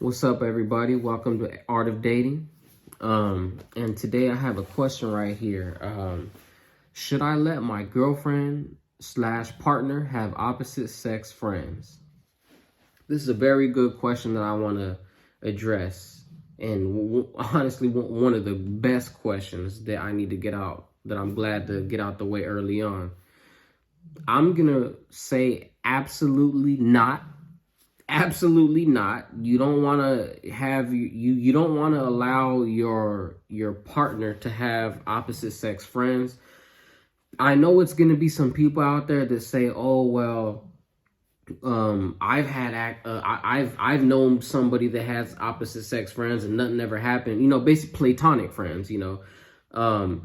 What's up, everybody? Welcome to Art of Dating. And today I have a question right here. Should I let my girlfriend / partner have opposite sex friends? This is a very good question that I want to address. And honestly, one of the best questions that I need to get out, that I'm glad to get out the way early on. I'm going to say absolutely not. Absolutely not. You don't want to have you don't want to allow your partner to have opposite sex friends. I know it's going to be some people out there that say, "Oh, well, I've known somebody that has opposite sex friends and nothing ever happened." Basically platonic friends, and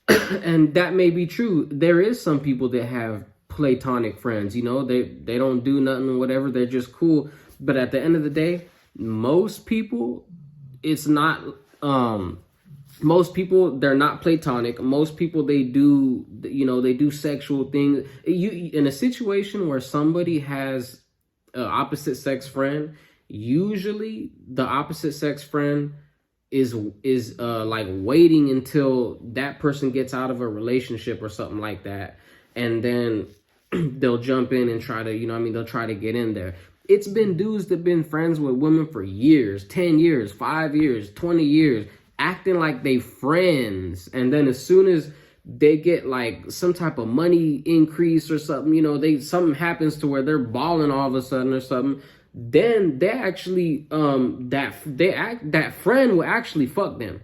that may be true. There is some people that have platonic friends, they don't do nothing or whatever, they're just cool. But at the end of the day, most people, it's not most people, they're not platonic. Most people, they do sexual things. In a situation where somebody has an opposite sex friend, usually the opposite sex friend is like waiting until that person gets out of a relationship or something like that, and then they'll jump in and try to, they'll try to get in there. It's been dudes that been friends with women for years, 10 years, 5 years, 20 years, acting like they friends. And then as soon as they get like some type of money increase or something, something happens to where they're balling all of a sudden or something, then they actually, that friend will actually fuck them.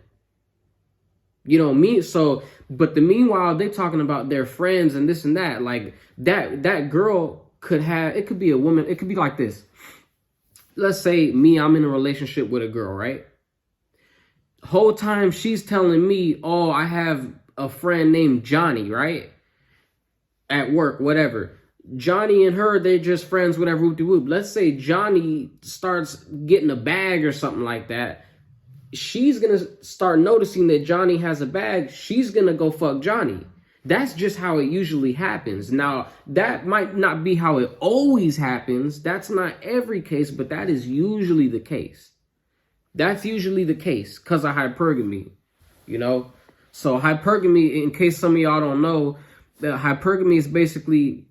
But meanwhile, they're talking about their friends and this and that. Like that girl it could be a woman. It could be like this. Let's say I'm in a relationship with a girl, right? Whole time she's telling me, "Oh, I have a friend named Johnny," right? At work, whatever. Johnny and her, they're just friends, whatever, whoop-de-whoop. Let's say Johnny starts getting a bag or something like that. She's going to start noticing that Johnny has a bag. She's going to go fuck Johnny. That's just how it usually happens. Now, that might not be how it always happens. That's not every case, but that is usually the case. That's usually the case because of hypergamy, So hypergamy, in case some of y'all don't know, that hypergamy is basically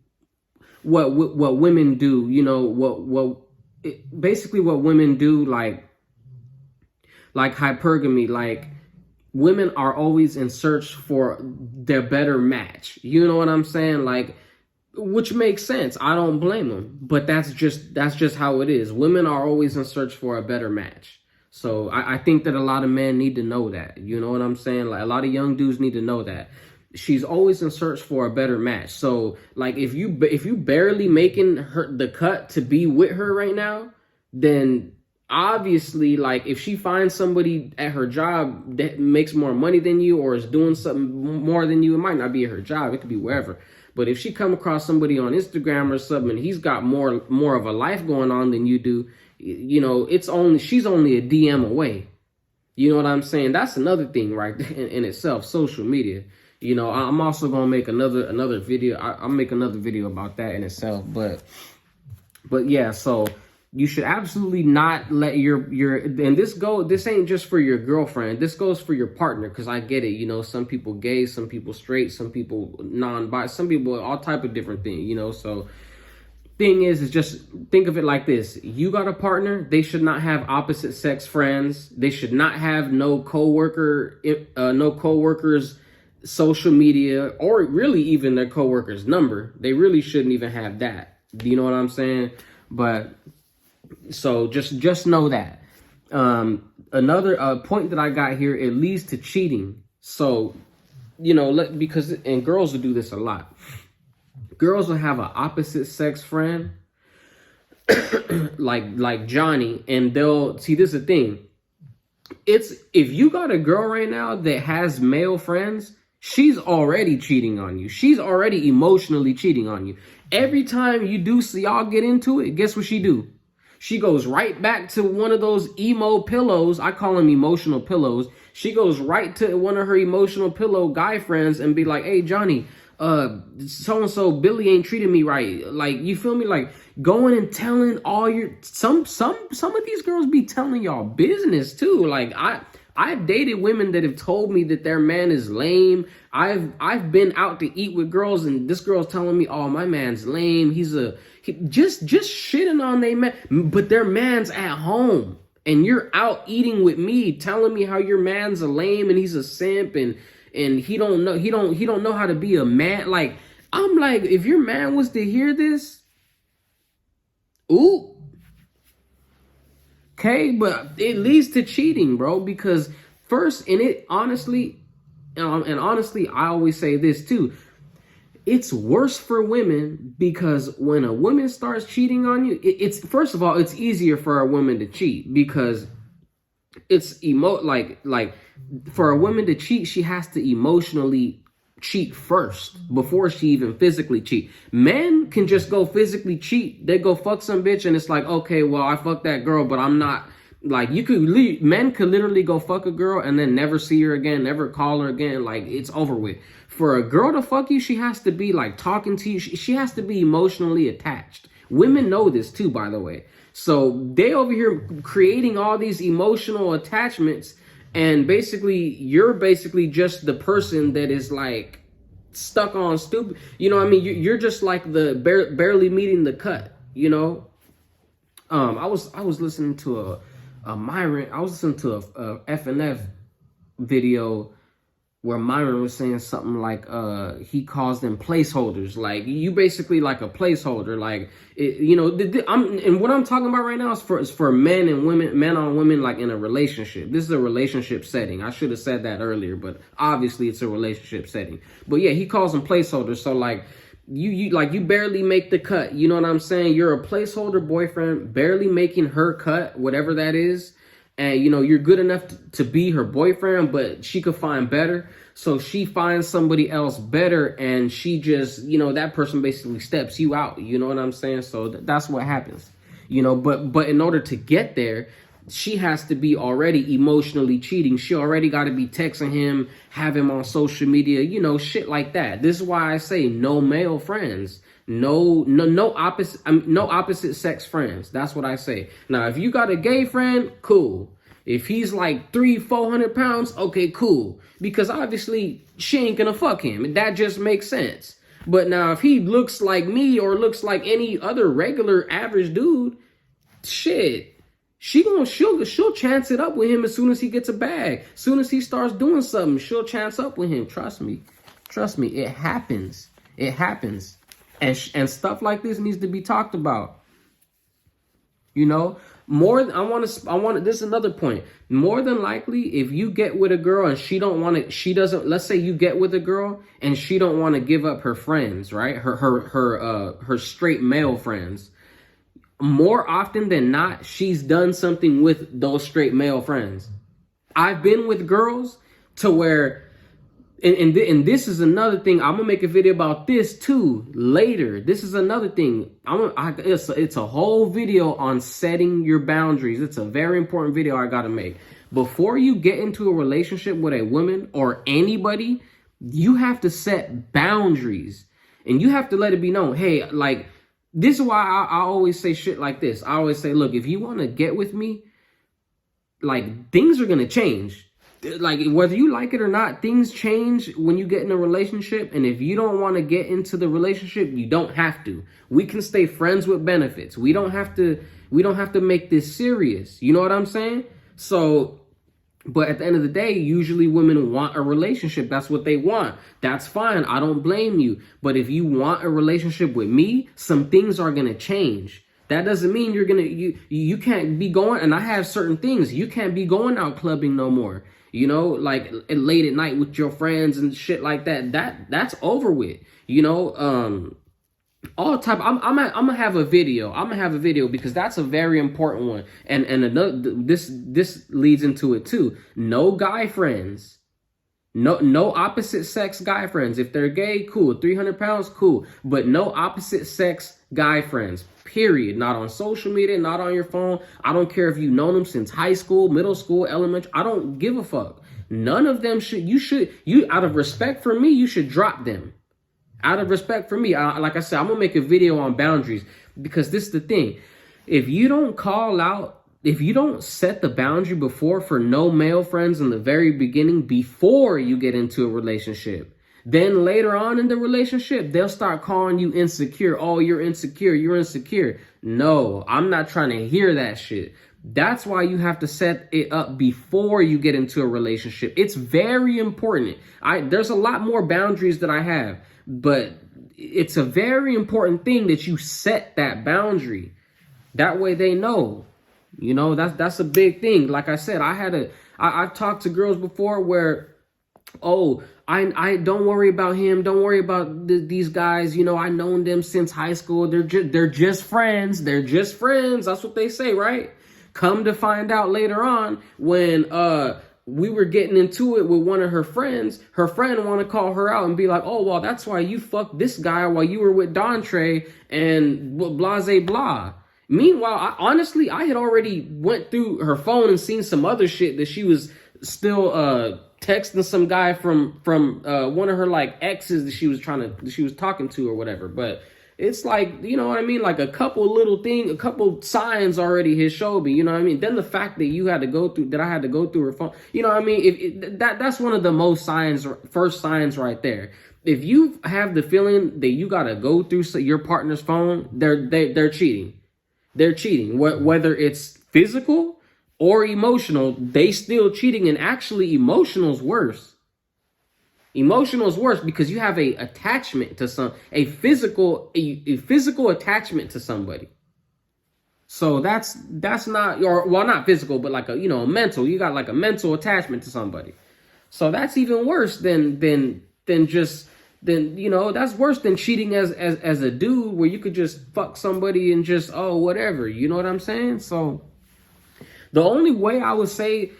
what women do, basically what women do, like hypergamy, like women are always in search for their better match. You know what I'm saying? Like, which makes sense. I don't blame them, but that's just how it is. Women are always in search for a better match. So I think that a lot of men need to know that. You know what I'm saying? Like, a lot of young dudes need to know that. She's always in search for a better match. So like if you barely making the cut to be with her right now, then obviously, like, if she finds somebody at her job that makes more money than you or is doing something more than you, it might not be at her job, it could be wherever. But if she come across somebody on Instagram or something and he's got more of a life going on than you do, she's only a DM away. You know what I'm saying? That's another thing, right, in itself, social media. I'm also gonna make another video. I'll make another video about that in itself. But yeah, so you should absolutely not let and this ain't just for your girlfriend. This goes for your partner, because I get it. Some people gay, some people straight, some people non-bi, some people all type of different things. So thing is just think of it like this. You got a partner, they should not have opposite sex friends. They should not have no coworkers social media, or really even their coworkers' number. They really shouldn't even have that. Do you know what I'm saying? But so just know that. Another point that I got here, it leads to cheating. So, because girls will do this a lot. Girls will have an opposite sex friend like Johnny, and they'll see, this is the thing. If you got a girl right now that has male friends, she's already cheating on you. She's already emotionally cheating on you. Every time you do see y'all get into it, guess what she do? She goes right back to one of those emo pillows. I call them emotional pillows. She goes right to one of her emotional pillow guy friends and be like, "Hey, Johnny, so and so Billy ain't treating me right. Like, you feel me? Like, going and telling all your some of these girls be telling y'all business too. Like, I've dated women that have told me that their man is lame. I've been out to eat with girls and this girl's telling me, oh, my man's lame. Just shitting on they man, but their man's at home. And you're out eating with me, telling me how your man's a lame and he's a simp and he don't know how to be a man. Like, I'm like, if your man was to hear this, ooh. Okay, but it leads to cheating, bro, because first, and it honestly, and honestly, I always say this too. It's worse for women because when a woman starts cheating on you, it's first of all, it's easier for a woman to cheat because it's like for a woman to cheat, she has to emotionally cheat first before she even physically cheat. Men can just go physically cheat. They go fuck some bitch and it's like, okay, well, I fucked that girl, but I'm not, like, men could literally go fuck a girl and then never see her again, never call her again. Like, it's over with. For a girl to fuck you, she has to be like talking to you. She has to be emotionally attached. Women know this too, by the way. So they over here creating all these emotional attachments, and basically you're basically just the person that is like stuck on stupid. You know what I mean? You're just like the barely meeting the cut, you know? I was listening to a Myron. I was listening to a FNF video where Myron was saying something like he calls them placeholders. Like, you basically like a placeholder. Like, you know, and what I'm talking about right now is for men and women, men on women, like in a relationship. This is a relationship setting. I should have said that earlier, but obviously it's a relationship setting. But yeah, he calls them placeholders. So like, you barely make the cut. You know what I'm saying? You're a placeholder boyfriend, barely making her cut, whatever that is. And, you know, you're good enough to be her boyfriend, but she could find better. So she finds somebody else better, and she just, you know, that person basically steps you out. You know what I'm saying? So that's what happens, you know, but in order to get there, she has to be already emotionally cheating. She already got to be texting him, have him on social media, you know, shit like that. This is why I say no male friends. No opposite sex friends. That's what I say. Now, if you got a gay friend, cool. If he's like 300-400 pounds, okay, cool. Because obviously she ain't gonna fuck him. That just makes sense. But now if he looks like me or looks like any other regular average dude, shit, she'll chance it up with him as soon as he gets a bag. As soon as he starts doing something, she'll chance up with him. Trust me, it happens. It happens. And stuff like this needs to be talked about. You know, this is another point. More than likely, if you get with a girl and let's say you get with a girl and she don't want to give up her friends, right? Her straight male friends. More often than not, she's done something with those straight male friends. I've been with girls to where, and this is another thing. I'm gonna make a video about this too later. This is another thing. It's a whole video on setting your boundaries. It's a very important video I gotta make. Before you get into a relationship with a woman or anybody, you have to set boundaries, and you have to let it be known. Hey, like, this is why I always say shit like this. I always say, look, if you want to get with me, like, things are gonna change. Like, whether you like it or not, things change when you get in a relationship. And if you don't want to get into the relationship, you don't have to. We can stay friends with benefits. We don't have to make this serious. You know what I'm saying? So, but at the end of the day, usually women want a relationship. That's what they want. That's fine. I don't blame you. But if you want a relationship with me, some things are going to change. That doesn't mean you can't be going, and I have certain things. You can't be going out clubbing no more. You know, like late at night with your friends and shit like that. That's over with. You know, all type. I'm gonna have a video. I'm gonna have a video because that's a very important one. And another, this leads into it too. No guy friends. No opposite sex guy friends. If they're gay, cool. 300 pounds, cool. But no opposite sex guy friends. Period. Not on social media, not on your phone. I don't care if you've known them since high school, middle school, elementary. I don't give a fuck. None of them you out of respect for me, you should drop them. Out of respect for me, like I said, I'm gonna make a video on boundaries, because this is the thing. If you don't call out, if you don't set the boundary before for no male friends in the very beginning, before you get into a relationship, then later on in the relationship, they'll start calling you insecure. Oh, you're insecure. You're insecure. No, I'm not trying to hear that shit. That's why you have to set it up before you get into a relationship. It's very important. There's a lot more boundaries that I have, but it's a very important thing that you set that boundary. That way they know. You know, that's a big thing. Like I said, I've talked to girls before where, oh, I don't worry about him. Don't worry about these guys. You know, I known them since high school. They're just friends. They're just friends. That's what they say, right? Come to find out later on, when we were getting into it with one of her friend want to call her out and be like, oh, well, that's why you fucked this guy while you were with Dontre and blase blah. Meanwhile, I had already went through her phone and seen some other shit that she was still texting some guy from one of her like exes that she was talking to or whatever. But it's like, you know what I mean? Like a couple signs already has showed me, you know what I mean? Then the fact that I had to go through her phone, you know what I mean? That's one of the first signs right there. If you have the feeling that you got to go through your partner's phone, they're cheating. They're cheating. Whether it's physical or emotional, they still cheating. And actually, emotional is worse. Emotional is worse because you have a attachment to a physical attachment to somebody. So that's not not physical, but like a mental. You got like a mental attachment to somebody. So that's even worse than that's worse than cheating as a dude, where you could just fuck somebody and just, oh, whatever. You know what I'm saying? So the only way I would say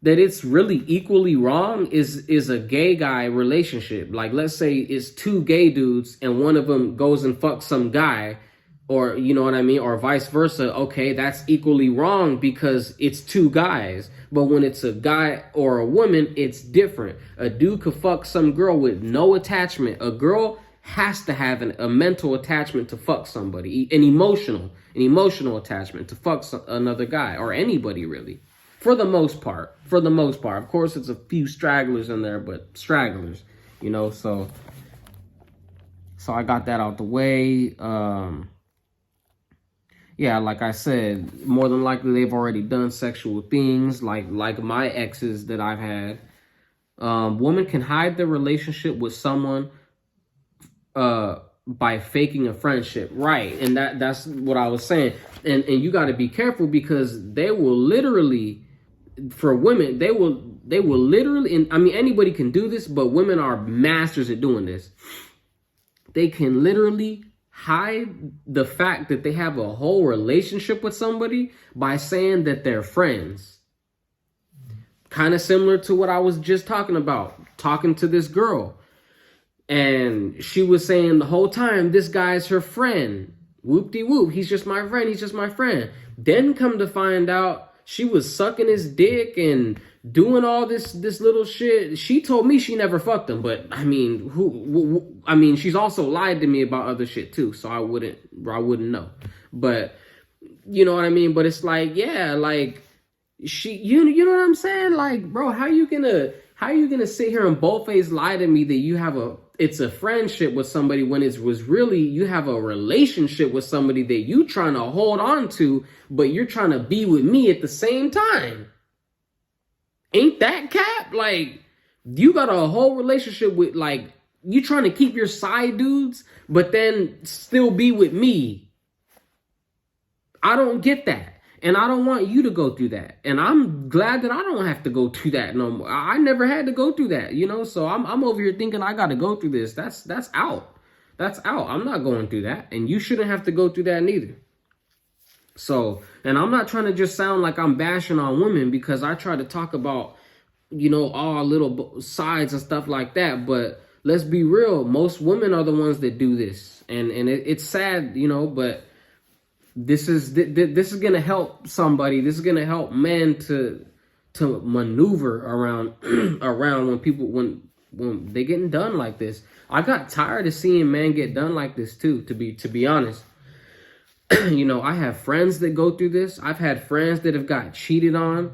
that it's really equally wrong is a gay guy relationship. Like, let's say it's two gay dudes and one of them goes and fucks some guy, or you know what I mean, or vice versa. Okay, that's equally wrong because it's two guys. But when it's a guy or a woman, it's different. A dude could fuck some girl with no attachment. A girl has to have a mental attachment to fuck somebody, an emotional attachment to fuck another guy or anybody, really. For the most part. Of course, it's a few stragglers in there, but stragglers, so I got that out the way. Yeah, like I said, more than likely they've already done sexual things like my exes that I've had. Women can hide their relationship with someone by faking a friendship. Right. And that's what I was saying. And you got to be careful, because they will literally, for women, they will literally, and I mean, anybody can do this, but women are masters at doing this. They can literally hide the fact that they have a whole relationship with somebody by saying that they're friends. Kind of similar to what I was just talking about, talking to this girl. And she was saying the whole time, this guy's her friend. Whoop-de-whoop, he's just my friend. Then come to find out, she was sucking his dick and doing all this little shit. She told me she never fucked him, but I mean, she's also lied to me about other shit too, so I wouldn't know. But you know what I mean? But it's like, yeah, like you know what I'm saying? Like, bro, how you gonna sit here and boldface lie to me that it's a friendship with somebody when it was really you have a relationship with somebody that you trying to hold on to, but you're trying to be with me at the same time? Ain't that cap? Like, you got a whole relationship with, like, you trying to keep your side dudes, but then still be with me. I don't get that. And I don't want you to go through that. And I'm glad that I don't have to go through that no more. I never had to go through that, so I'm over here thinking I got to go through this. That's out. That's out. I'm not going through that. And you shouldn't have to go through that neither. So, and I'm not trying to just sound like I'm bashing on women, because I try to talk about, all little sides and stuff like that. But let's be real. Most women are the ones that do this. And it's sad, but this is going to help somebody. This is going to help men to maneuver around, around when when they getting done like this. I got tired of seeing men get done like this too, to be honest. You know, I have friends that go through this. I've had friends that have got cheated on,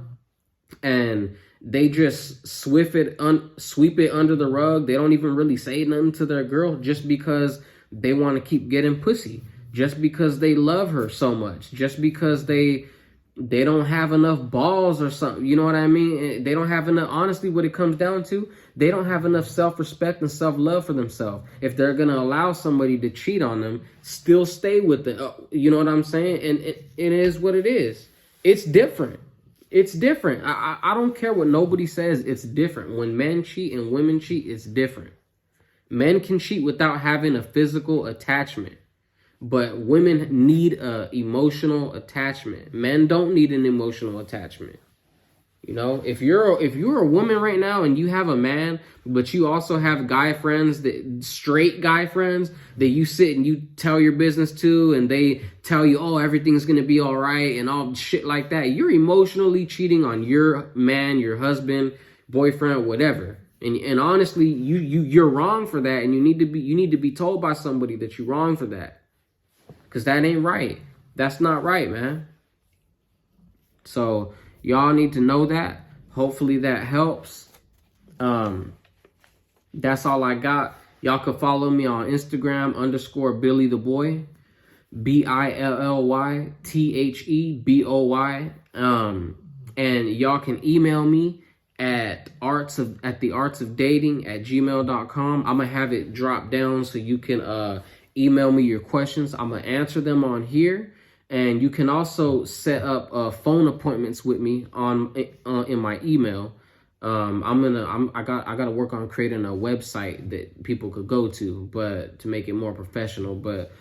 and they just sweep it under the rug. They don't even really say nothing to their girl just because they want to keep getting pussy, just because they love her so much, just because they don't have enough balls or something. You know what I mean? They don't have enough. Honestly, what it comes down to, they don't have enough self-respect and self-love for themselves. If they're going to allow somebody to cheat on them, still stay with them. You know what I'm saying? And it is what it is. It's different. It's different. I don't care what nobody says. It's different. When men cheat and women cheat, it's different. Men can cheat without having a physical attachment, but women need a emotional attachment. Men don't need an emotional attachment. You know, if you're a woman right now and you have a man, but you also have guy friends, straight guy friends that you sit and you tell your business to, and they tell you, oh, everything's gonna be all right and all shit like that, you're emotionally cheating on your man, your husband, boyfriend, whatever. And honestly, you're wrong for that, and you need to be told by somebody that you're wrong for that, because that ain't right. That's not right, man. So y'all need to know that. Hopefully that helps. That's all I got. Y'all can follow me on Instagram _Billy the Boy, BILLYTHEBOY. And y'all can email me at theartsofdating@gmail.com. I'm gonna have it drop down so you can email me your questions. I'm gonna answer them on here. And you can also set up phone appointments with me in my email. I gotta work on creating a website that people could go to, but to make it more professional. But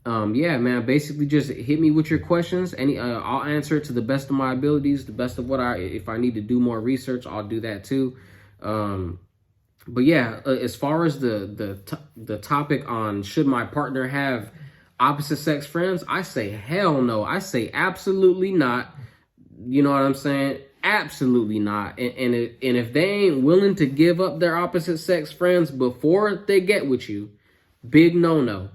yeah, man, basically just hit me with your questions. I'll answer it to the best of my abilities, the best of if I need to do more research, I'll do that too. But yeah, as far as the topic on should my partner have opposite sex friends, I say hell no. I say absolutely not. You know what I'm saying? Absolutely not. And if they ain't willing to give up their opposite sex friends before they get with you, big no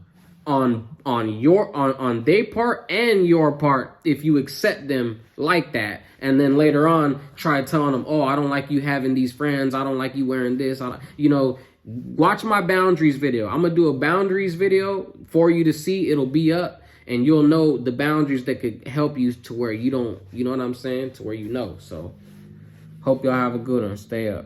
on their part and your part. If you accept them like that, and then later on try telling them, oh, I don't like you having these friends, I don't like you wearing this, watch my boundaries video. I'm gonna do a boundaries video for you to see. It'll be up, and you'll know the boundaries that could help you to where you don't, you know what I'm saying, to where you know. So hope y'all have a good one. Stay up.